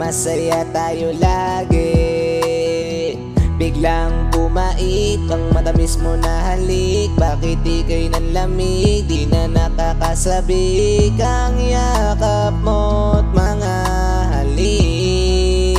masaya tayo lagi. Biglang bumait ang matamis mo na halik. Bakit ika'y nanlamig, di na nakakasabik ang yakap mo't mga halik.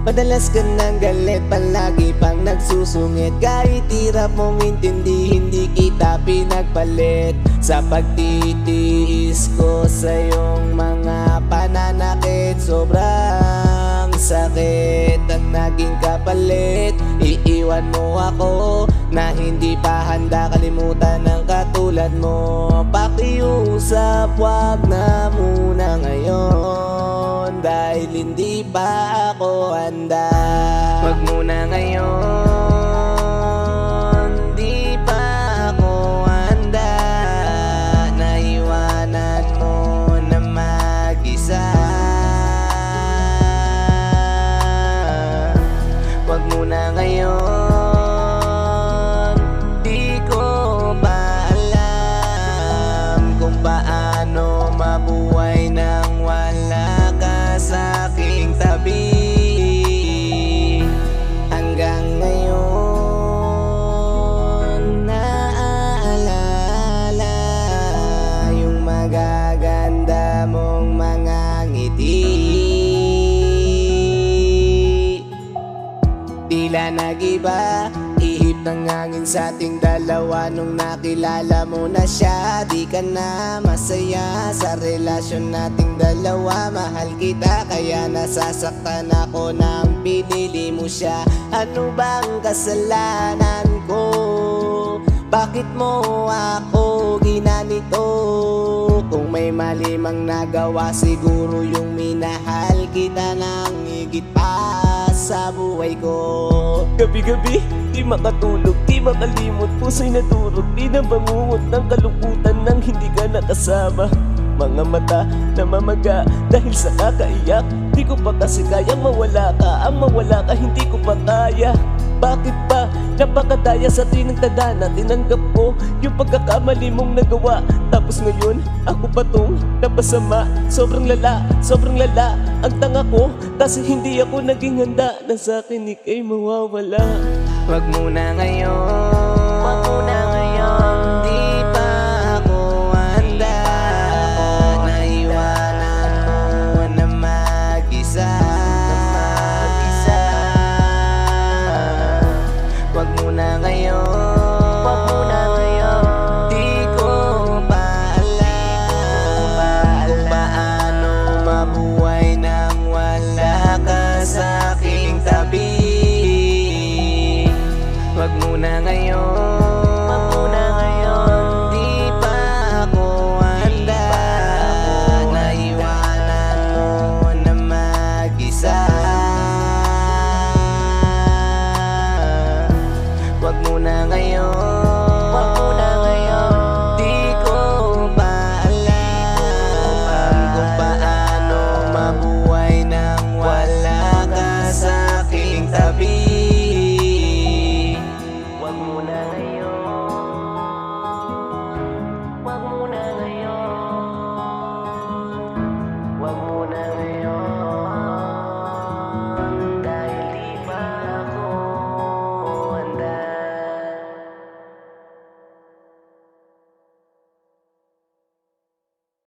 Madalas ka ng galit, palagi pang nagsusungit. Kahit hirap mong intindihin, di kita pinagpalit. Sa pagtitiis ko sa iyong mga pananakit, sobrang sakit ang naging kapalit. Iiwan mo ako na hindi pa handa kalimutan ng katulad mo. Pakiusap, wag na muna ngayon, dahil hindi pa ako handa. Wag muna ngayon, di pa ako handa. Naiwanan mo na mag-isa. Wag muna ngayon, di ko pa alam kung paano mabuhay nang wala ka sa aking tabi. Hanggang ngayon, naaalala yung magaganda mong mga ngiti. Tila nag-iba, ihip ng hangin sa ating dalawa. Nung nakilala mo na siya, di ka na masaya sa relasyon nating dalawa. Mahal kita kaya nasasaktan ako nang pinili mo siya. Ano bang kasalanan ko? Bakit mo ako ginanito? Kung may mali mang nagawa, siguro yung minahal kita ng higit pa sa buhay ko. Gabi-gabi, di makatulog, di makalimot, puso'y nadurog, di na bangungot ng kalungkutan nang hindi ka nakasama. Mga mata na mamaga dahil sa kakaiyak, di ko pa kasi kayang mawala ka. Ang mawala ka hindi ko pa kaya. Bakit ba napakadaya sa tinagtada na tinanggap ko yung pagkakamali mong nagawa? Tapos ngayon, ako pa tong napasama. Sobrang lala ang tanga ko, kasi hindi ako naging handa na sa akin ika'y mawawala. Wag muna ngayon, wag muna ngayon, di pa ako handa. Naiwanan mo na mag-isa. Wag muna ngayon, wag muna ngayon, di ko pa alam kung paano mabuhay nang wala ka sa aking tabi. Wag muna ngayon, wag muna ngayon, di pa ako handa. Naiwanan mo na mag-isa. Wag muna ngayon, wag muna ngayon, di ko pa alam kung paano mabuhay nang wala ka sa aking tabi. Wag muna ngayon.